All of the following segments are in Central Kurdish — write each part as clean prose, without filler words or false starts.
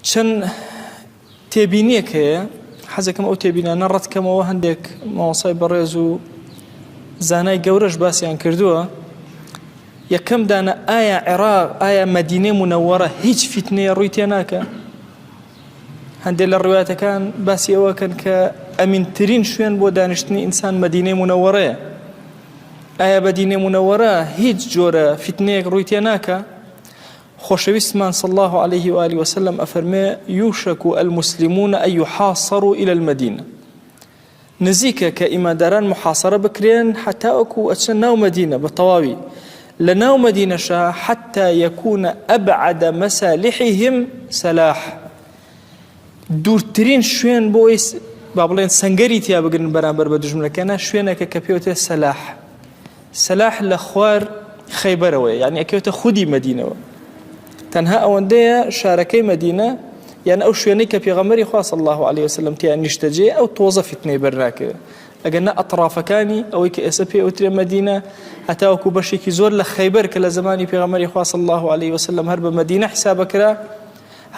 چەند تێبینیەک هەیە حەزەکەم ئەو تێبینانە ڕەتکەمەوە هەندێک مامۆسای بەڕێز و زانای گەورەش باسییان کردووە. یەکەم دانە ئایا عێراق ئایا مەدینەی منەوەرە هیچ فیتنەیە ڕووی تێ ناکە؟ هەندێک لە ڕوایەتەکان باسی ئەوەکەن کە ئەمینترین شوێن بۆ دانیشتنی ئینسان مەدینەی منەوەرەیە. ئایا مەدینەی منەوەرە هیچ جۆرە فیتنەیەک ڕووی تێ ناکە؟ خۆشەویستمان صلی الله عليه وآله وسلم ئەفەرمێ یوشك المسلمون أن يحاصروا إلى المدينة، نزیکە کە ئیمانداران محاصرە بکرێن حتا ئەوکو ئەچەن ناو مەدینە بە تەواوی. لە ناو مەدینەشە حتى يكون أبعد مصالحهم سلاح، دوورترین شوێن بۆ ئەوی با بڵێن سەنگەری تیا بگرن بەرامبەر بە دوژمنەکانە شوێنێکە کە پێوتێ سەلاح. سەلاح لە خوار خەیبەرەوەیە، یعنی ئەکەوتە خودی مەدینەوە. تەنها ئەوەندەیە شارەکەی مەدینە یان ئەو شوێنەی کە پێغەمبەری خوا صلی الله عليه وسلم تیان نیشتەجێ ئەو تۆزە فیتنەی بەرناکەوێت. ئەگەرنا ئەطرافەکانی ئەوەی کە ئێستا پێوترێ مەدینە هەتاوەکو بەشێکی زۆر لە خەیبەر کە لە زمانی پێغەمبەری خوا صلی الله عليه وسلم هەر بە مەدینە حسابەکرا،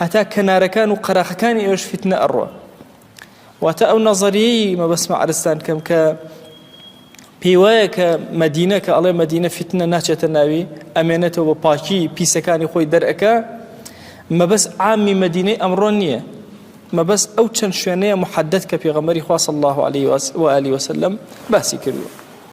هەتا کەنارەکان و قەراخەکانی ئێوەش فیتنە ئەڕوە. واتە ئەو نەزەریەی مەبەسمە عەرزتان کەم کە پێی وایە کە مەدینە کە ئەڵێ مەدینە فیتنە ناچێتە ناوی ئەمێنێتەوە بە پاکی پیسەکانی خۆی دەرئەکە، مەبەست عامی مەدینەی ئەمڕۆ نییە، مەبەست ئەو چەند شوێنەیە محەدەد کە پێغەمبەری خوا صلی الله عليه وآله وسلم باسی کردووە.